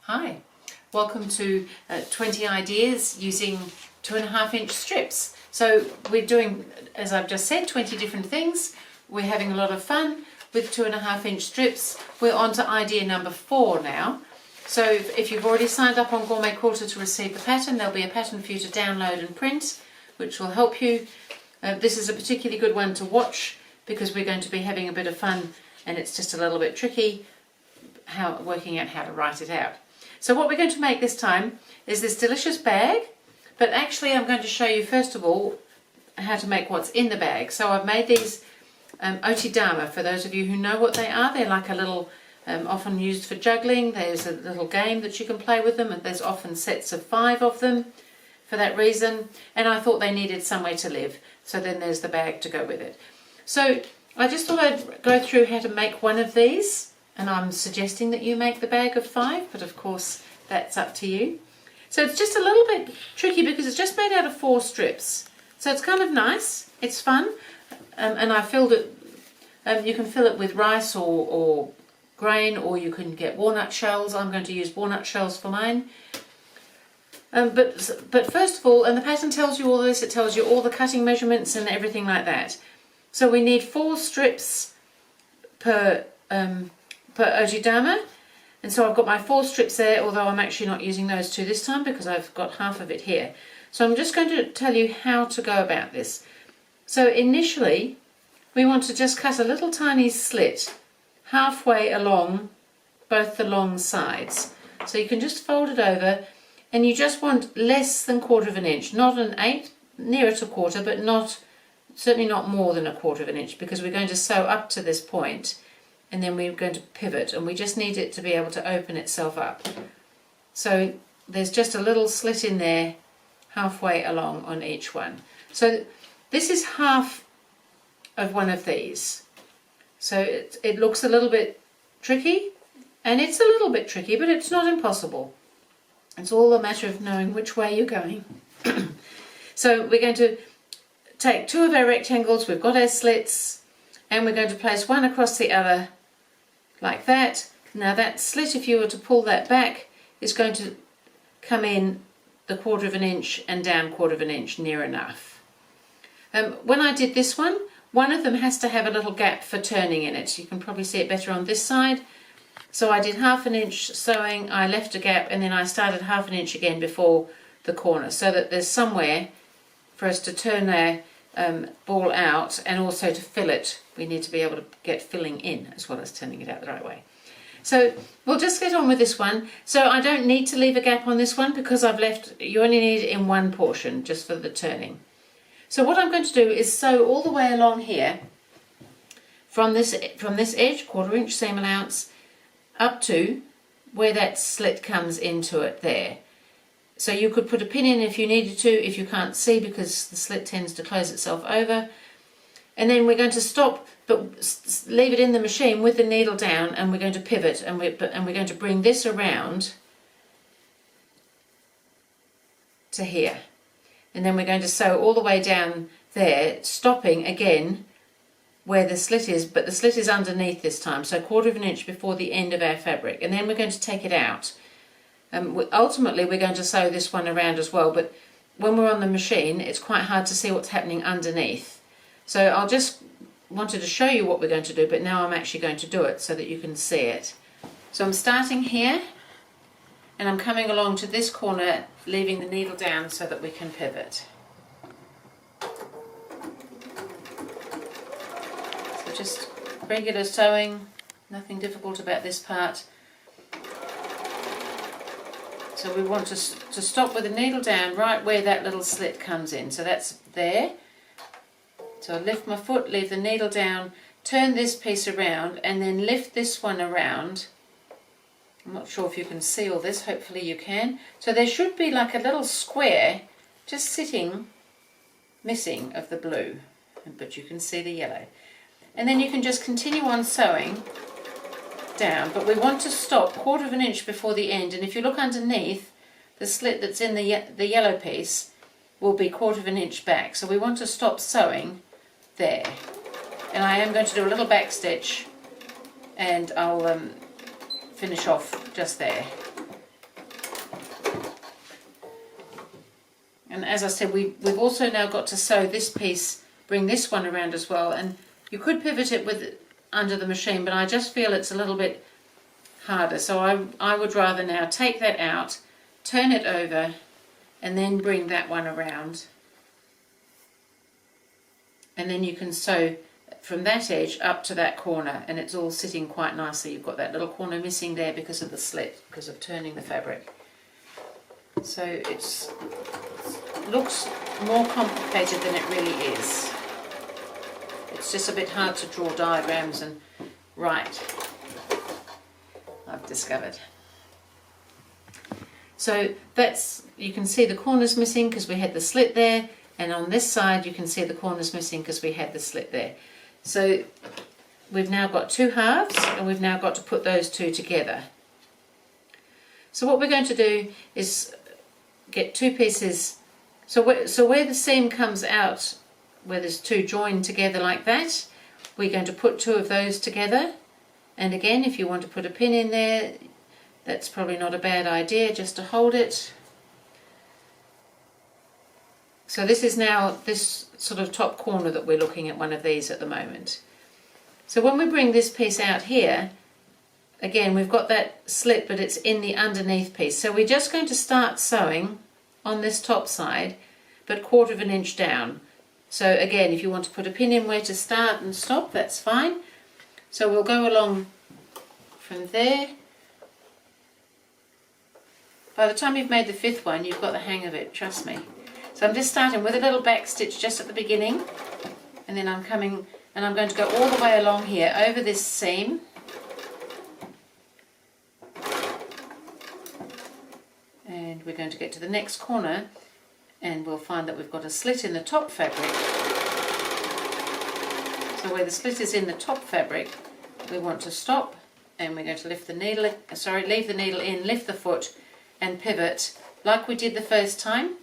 Hi, welcome to 20 ideas using 2.5-inch strips. So we're doing, as I've just said, 20 different things. We're having a lot of fun with 2.5-inch strips. We're on to idea number 4 now. So if you've already signed up on GourmetQuilter to receive the pattern, there'll be a pattern for you to download and print, which will help you. This is a particularly good one to watch because we're going to be having a bit of fun, and it's just a little bit tricky working out how to write it out. So what we're going to make this time is this delicious bag, but actually I'm going to show you first of all how to make what's in the bag. So I've made these Oji Dama. For those of you who know what they are, they're like a little, often used for juggling. There's a little game that you can play with them, and there's often sets of 5 of them for that reason, and I thought they needed somewhere to live, so then there's the bag to go with it. So I just thought I'd go through how to make one of these, and I'm suggesting that you make the bag of 5, but of course that's up to you. So it's just a little bit tricky because it's just made out of 4 strips, so it's kind of nice, it's fun, and I filled it. You can fill it with rice or grain, or you can get walnut shells. I'm going to use walnut shells for mine. But first of all, and the pattern tells you all this, it tells you all the cutting measurements and everything like that. So we need 4 strips per Oji Dama, and so I've got my 4 strips there, although I'm actually not using those 2 this time because I've got half of it here. So I'm just going to tell you how to go about this. So initially we want to just cut a little tiny slit halfway along both the long sides. So you can just fold it over, and you just want less than 1/4 inch, not an 1/8, nearer to 1/4, but certainly not more than 1/4 inch, because we're going to sew up to this point and then we're going to pivot, and we just need it to be able to open itself up. So there's just a little slit in there halfway along on each one. So this is half of one of these. So it looks a little bit tricky, and it's a little bit tricky, but it's not impossible. It's all a matter of knowing which way you're going. So we're going to take 2 of our rectangles, we've got our slits, and we're going to place one across the other like that. Now that slit, if you were to pull that back, is going to come in the 1/4 inch and down 1/4 inch, near enough. When I did this one of them has to have a little gap for turning in it. You can probably see it better on this side. So I did 1/2 inch sewing, I left a gap, and then I started 1/2 inch again before the corner, so that there's somewhere for us to turn our ball out, and also to fill it. We need to be able to get filling in as well as turning it out the right way. So we'll just get on with this one. So I don't need to leave a gap on this one because you only need it in one portion just for the turning. So what I'm going to do is sew all the way along here from this edge, 1/4 inch seam allowance, up to where that slit comes into it there. So you could put a pin in if you needed to, if you can't see, because the slit tends to close itself over. And then we're going to stop, but leave it in the machine with the needle down, and we're going to pivot, and we're going to bring this around to here. And then we're going to sew all the way down there, stopping again where the slit is, but the slit is underneath this time, so 1/4 inch before the end of our fabric. And then we're going to take it out. Ultimately we're going to sew this one around as well, but when we're on the machine it's quite hard to see what's happening underneath. So I'll just wanted to show you what we're going to do, but now I'm actually going to do it so that you can see it. So I'm starting here, and I'm coming along to this corner, leaving the needle down so that we can pivot. So just regular sewing, nothing difficult about this part. So we want to stop with the needle down right where that little slit comes in. So that's there. So I lift my foot, leave the needle down, turn this piece around, and then lift this one around. I'm not sure if you can see all this, hopefully you can. So there should be like a little square just sitting missing of the blue, but you can see the yellow. And then you can just continue on sewing down, but we want to stop 1/4 inch before the end, and if you look underneath, the slit that's in the yellow piece will be 1/4 inch back. So we want to stop sewing there. And I am going to do a little back stitch, and I'll finish off just there. And as I said, we've also now got to sew this piece, bring this one around as well, and you could pivot it with under the machine, but I just feel it's a little bit harder, so I would rather now take that out, turn it over, and then bring that one around, and then you can sew from that edge up to that corner, and it's all sitting quite nicely. You've got that little corner missing there because of the slit, because of turning the fabric. So it looks more complicated than it really is. It's just a bit hard to draw diagrams and write, I've discovered. So that's, you can see the corners missing because we had the slit there, and on this side you can see the corners missing because we had the slit there. So we've now got two halves, and we've now got to put those two together. So what we're going to do is get two pieces, so where the seam comes out, where there's two joined together like that, we're going to put two of those together. And again, if you want to put a pin in there, that's probably not a bad idea, just to hold it. So this is now this sort of top corner that we're looking at, one of these at the moment. So when we bring this piece out here, again we've got that slit, but it's in the underneath piece. So we're just going to start sewing on this top side, but 1/4 of an inch down. So again, if you want to put a pin in where to start and stop, that's fine. So we'll go along from there. By the time you've made the 5th one, you've got the hang of it, trust me. So I'm just starting with a little back stitch just at the beginning, and then I'm coming, and I'm going to go all the way along here over this seam. And we're going to get to the next corner, and we'll find that we've got a slit in the top fabric. So where the slit is in the top fabric, we want to stop, and we're going to lift the needle, leave the needle in, lift the foot, and pivot like we did the first time.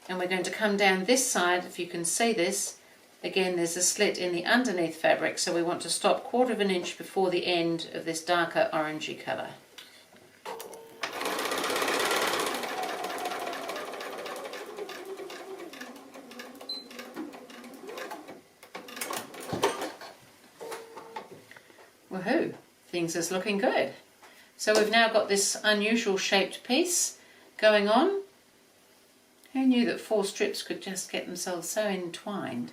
And we're going to come down this side. If you can see this, again there's a slit in the underneath fabric, so we want to stop 1/4 of an inch before the end of this darker orangey colour. Woohoo! Things is looking good. So we've now got this unusual shaped piece going on. Who knew that 4 strips could just get themselves so entwined?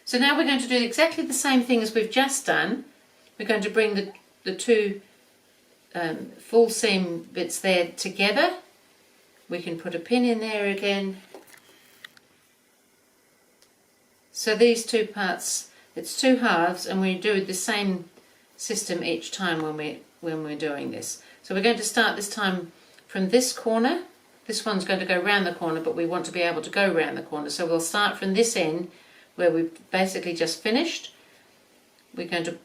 So now we're going to do exactly the same thing as we've just done. We're going to bring the two full seam bits there together. We can put a pin in there again. So these two parts, it's 2 halves, and we do the same system each time when we're doing this. So we're going to start this time from this corner. This one's going to go round the corner, but we want to be able to go round the corner. So we'll start from this end where we've basically just finished. We're going to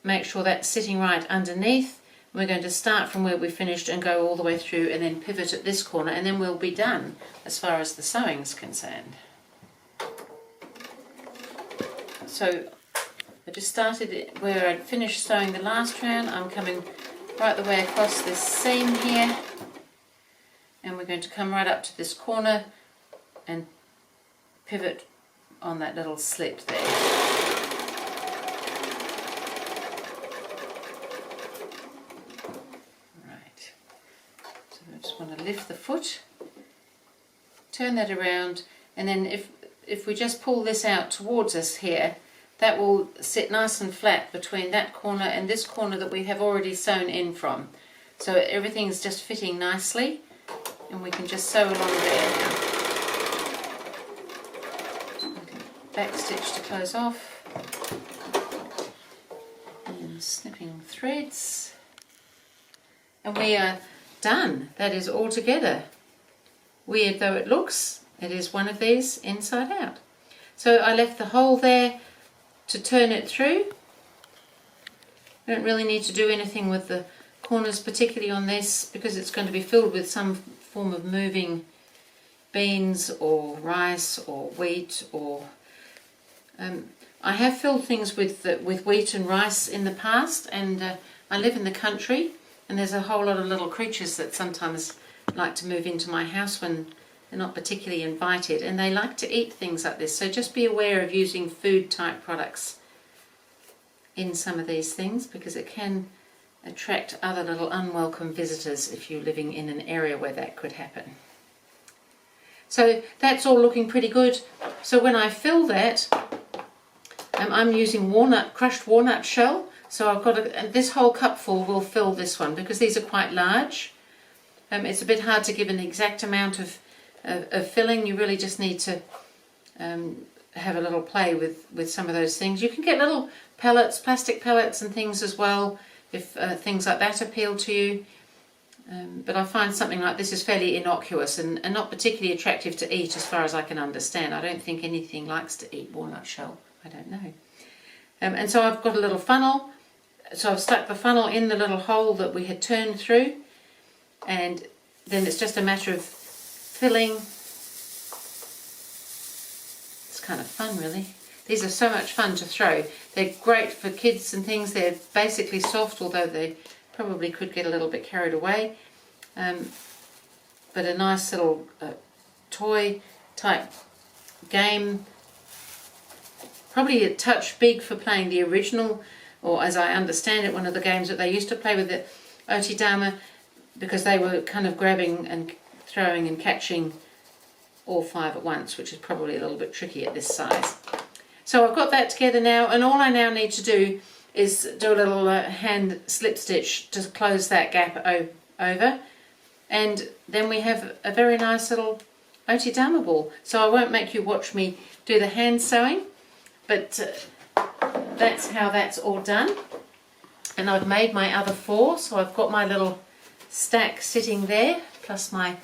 make sure that's sitting right underneath. We're going to start from where we finished and go all the way through, and then pivot at this corner, and then we'll be done as far as the sewing's concerned. So I just started it where I'd finished sewing the last round. I'm coming right the way across this seam here. And we're going to come right up to this corner and pivot on that little slit there. Right, so I just want to lift the foot, turn that around, and then if we just pull this out towards us here, that will sit nice and flat between that corner and this corner that we have already sewn in from. So everything's just fitting nicely. And we can just sew along there now. Back stitch to close off. And snipping threads. And we are done. That is all together. Weird though it looks, it is one of these inside out. So I left the hole there to turn it through. We don't really need to do anything with the corners, particularly on this, because it's going to be filled with some form of moving beans or rice or wheat, or I have filled things with wheat and rice in the past, and I live in the country, and there's a whole lot of little creatures that sometimes like to move into my house when they're not particularly invited, and they like to eat things like this. So just be aware of using food type products in some of these things, because it can attract other little unwelcome visitors if you're living in an area where that could happen. So that's all looking pretty good. So when I fill that, I'm using crushed walnut shell. So I've got this whole cupful will fill this one, because these are quite large. It's a bit hard to give an exact amount of filling. You really just need to have a little play with some of those things. You can get little pellets, plastic pellets and things as well, if things like that appeal to you. But I find something like this is fairly innocuous and not particularly attractive to eat, as far as I can understand. I don't think anything likes to eat walnut shell. I don't know. And so I've got a little funnel. So I've stuck the funnel in the little hole that we had turned through, and then it's just a matter of filling. It's kind of fun, really. These are so much fun to throw. They're great for kids and things. They're basically soft, although they probably could get a little bit carried away. But a nice little toy type game. Probably a touch big for playing the original, or as I understand it, one of the games that they used to play with the Oji Dama, because they were kind of grabbing and throwing and catching all 5 at once, which is probably a little bit tricky at this size. So I've got that together now, and all I now need to do is do a little hand slip stitch to close that gap over, and then we have a very nice little Oji Dama ball. So I won't make you watch me do the hand sewing, but that's how that's all done. And I've made my other 4, so I've got my little stack sitting there, plus my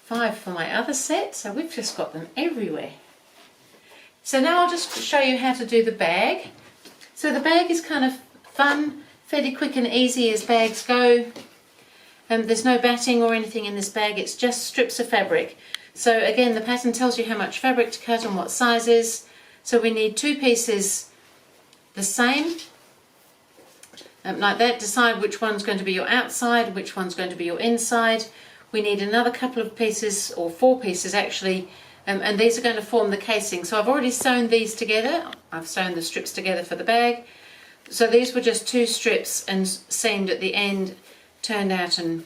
5 for my other set, so we've just got them everywhere. So now I'll just show you how to do the bag. So the bag is kind of fun, fairly quick and easy as bags go. There's no batting or anything in this bag, it's just strips of fabric. So again, the pattern tells you how much fabric to cut and what sizes. So we need 2 pieces the same, like that. Decide which one's going to be your outside, which one's going to be your inside. We need another couple of pieces, or 4 pieces actually, and these are going to form the casing. So I've already sewn these together. I've sewn the strips together for the bag. So these were just 2 strips and seamed at the end, turned out and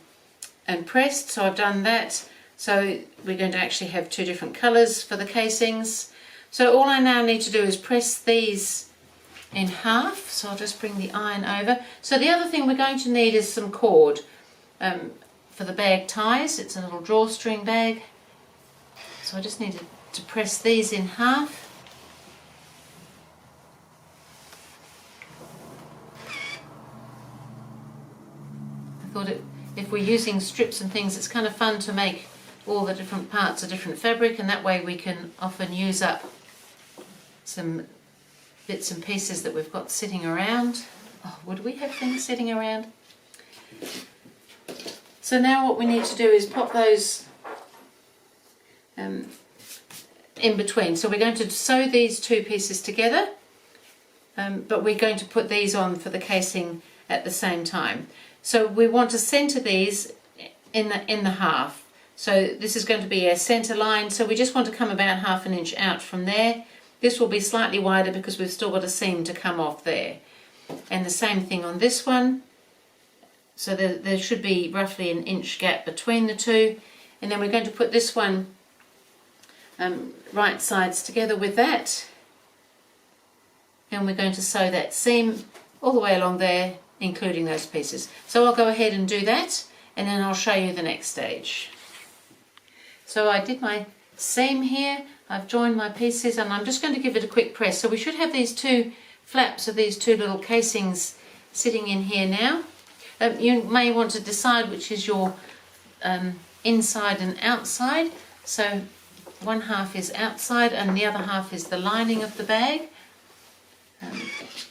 pressed. So I've done that. So we're going to actually have 2 different colours for the casings. So all I now need to do is press these in half. So I'll just bring the iron over. So the other thing we're going to need is some cord for the bag ties. It's a little drawstring bag. So I just need to press these in half. I thought if we're using strips and things, it's kind of fun to make all the different parts of different fabric, and that way we can often use up some bits and pieces that we've got sitting around. Oh, would we have things sitting around? So now what we need to do is pop those in between. So we're going to sew these 2 pieces together, but we're going to put these on for the casing at the same time. So we want to centre these in the half. So this is going to be a centre line, so we just want to come about 1/2 inch out from there. This will be slightly wider because we've still got a seam to come off there. And the same thing on this one. So there should be roughly 1 inch gap between the 2. And then we're going to put this one right sides together with that. And we're going to sew that seam all the way along there, including those pieces. So I'll go ahead and do that, and then I'll show you the next stage. So I did my seam here, I've joined my pieces, and I'm just going to give it a quick press. So we should have these 2 flaps of these 2 little casings sitting in here now. You may want to decide which is your inside and outside. So 1/2 is outside and the other half is the lining of the bag.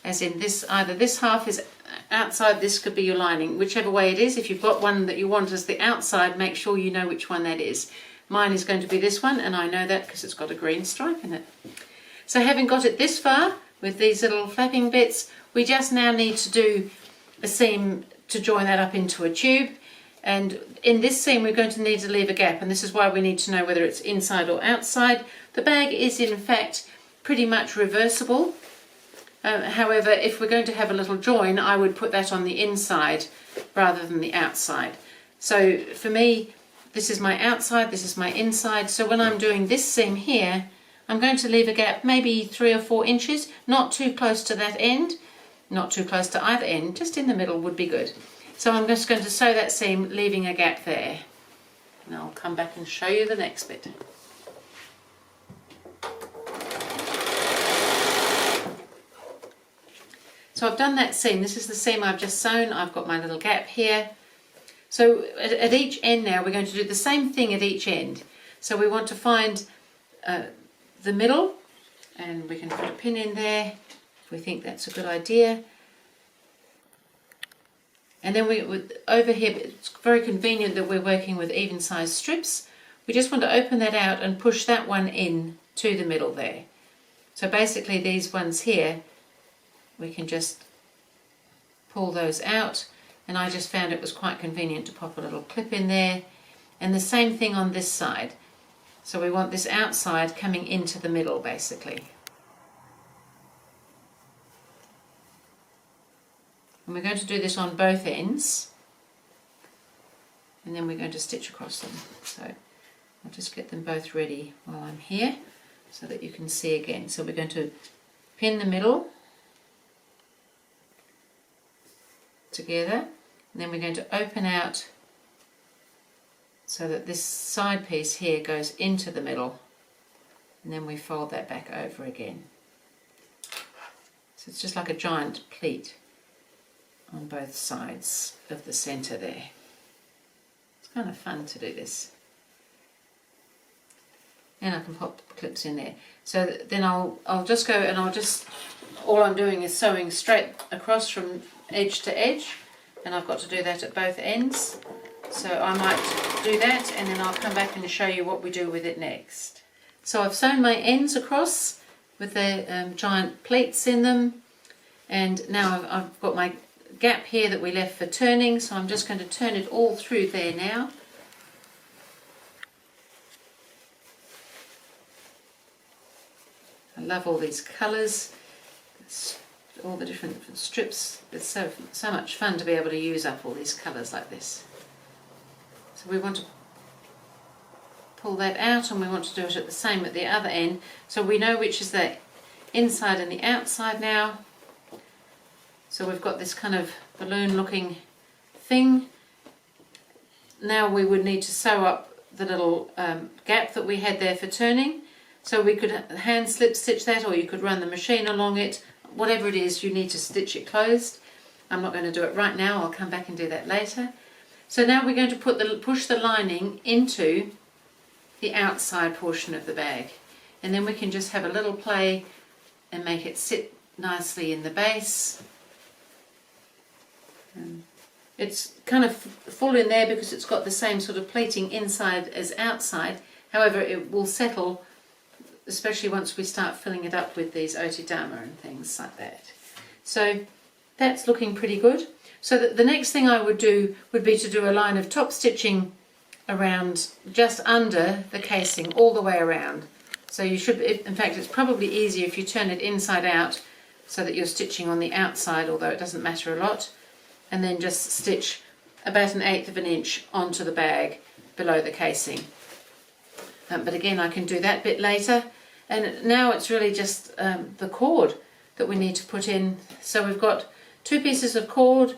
As in this, either this half is outside, this could be your lining, whichever way it is. If you've got one that you want as the outside, make sure you know which one that is. Mine is going to be this one, and I know that because it's got a green stripe in it. So having got it this far with these little flapping bits, we just now need to do a seam to join that up into a tube. And in this seam we're going to need to leave a gap, and this is why we need to know whether it's inside or outside. The bag is in fact pretty much reversible. However, if we're going to have a little join, I would put that on the inside rather than the outside. So for me, this is my outside, this is my inside. So when I'm doing this seam here, I'm going to leave a gap maybe 3 or 4 inches, not too close to that end, not too close to either end, just in the middle would be good. So I'm just going to sew that seam, leaving a gap there. And I'll come back and show you the next bit. So I've done that seam. This is the seam I've just sewn. I've got my little gap here. So at each end now we're going to do the same thing at each end. So we want to find the middle, and we can put a pin in there if we think that's a good idea. And then over here, it's very convenient that we're working with even sized strips. We just want to open that out and push that one in to the middle there. So basically these ones here, we can just pull those out, and I just found it was quite convenient to pop a little clip in there. And the same thing on this side. So we want this outside coming into the middle basically. And we're going to do this on both ends, and then we're going to stitch across them. So I'll just get them both ready while I'm here so that you can see again. So we're going to pin the middle together, and then we're going to open out so that this side piece here goes into the middle, and then we fold that back over again. So it's just like a giant pleat on both sides of the center there. It's kind of fun to do this. And I can pop the clips in there. So then I'll just go and all I'm doing is sewing straight across from edge to edge, and I've got to do that at both ends. So I might do that, and then I'll come back and show you what we do with it next. So I've sewn my ends across with the giant pleats in them, and now I've got my gap here that we left for turning, so I'm just going to turn it all through there now. I love all these colours, all the different strips. It's so much fun to be able to use up all these colours like this. So we want to pull that out, and we want to do it at the same at the other end, so we know which is the inside and the outside now. So we've got this kind of balloon looking thing. Now we would need to sew up the little gap that we had there for turning. So we could hand slip stitch that, or you could run the machine along it. Whatever it is, you need to stitch it closed. I'm not going to do it right now, I'll come back and do that later. So now we're going to push the lining into the outside portion of the bag. And then we can just have a little play and make it sit nicely in the base. It's kind of full in there because it's got the same sort of pleating inside as outside. However, it will settle, especially once we start filling it up with these Otedama and things like that. So that's looking pretty good. So the next thing I would do would be to do a line of top stitching around just under the casing all the way around. So you should, in fact it's probably easier if you turn it inside out so that you're stitching on the outside, although it doesn't matter a lot, and then just stitch about 1/8 of an inch onto the bag below the casing. But again, I can do that bit later. And now it's really just the cord that we need to put in. So we've got 2 pieces of cord,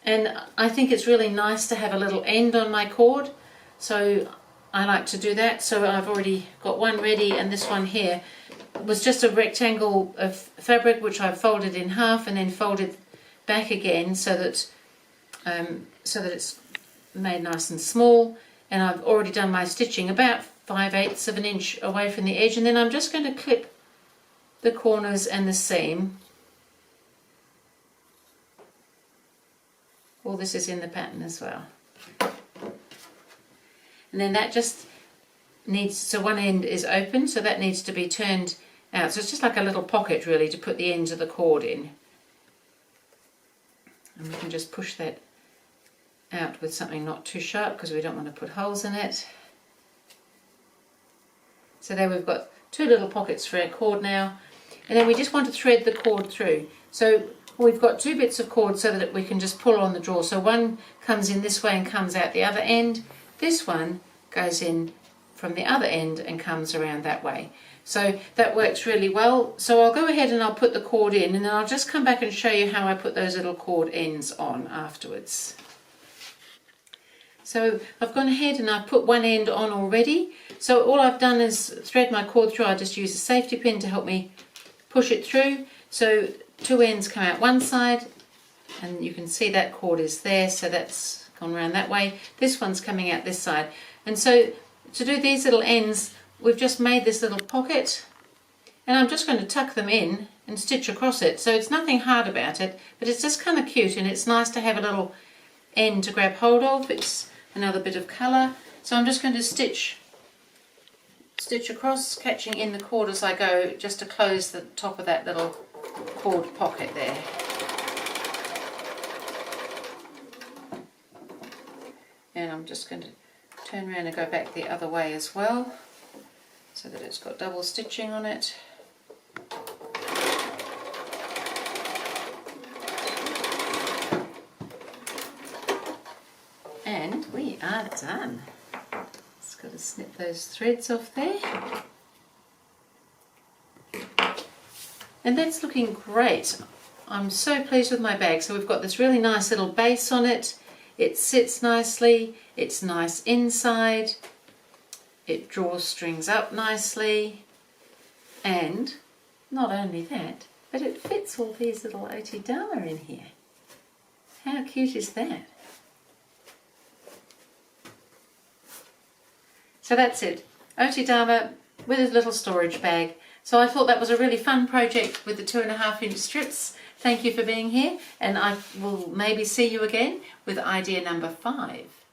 and I think it's really nice to have a little end on my cord, so I like to do that. So I've already got one ready, and this one here was just a rectangle of fabric which I've folded in half and then folded back again so that it's made nice and small. And I've already done my stitching about 5/8 of an inch away from the edge, and then I'm just going to clip the corners and the seam. All this is in the pattern as well. And then that just needs, so one end is open, so that needs to be turned out. So it's just like a little pocket really to put the ends of the cord in. And we can just push that out with something not too sharp because we don't want to put holes in it. So there we've got 2 little pockets for our cord now, and then we just want to thread the cord through. So we've got 2 bits of cord so that we can just pull on the draw. So one comes in this way and comes out the other end. This one goes in from the other end and comes around that way. So that works really well. So I'll go ahead and I'll put the cord in, and then I'll just come back and show you how I put those little cord ends on afterwards. So I've gone ahead and I've put one end on already. So all I've done is thread my cord through. I just use a safety pin to help me push it through. So 2 ends come out one side, and you can see that cord is there, so that's gone around that way. This one's coming out this side. And so to do these little ends, we've just made this little pocket, and I'm just going to tuck them in and stitch across it. So it's nothing hard about it, but it's just kind of cute, and it's nice to have a little end to grab hold of. It's another bit of colour. So I'm just going to stitch across, catching in the cord as I go, just to close the top of that little cord pocket there. And I'm just going to turn around and go back the other way as well, so that it's got double stitching on it. And we are done. Just got to snip those threads off there. And that's looking great. I'm so pleased with my bag. So we've got this really nice little base on it. It sits nicely. It's nice inside. It draws strings up nicely. And not only that, but it fits all these little Oji Dama in here. How cute is that? So that's it, Oji Dama with a little storage bag. So I thought that was a really fun project with the 2.5-inch strips. Thank you for being here, and I will maybe see you again with idea number 5.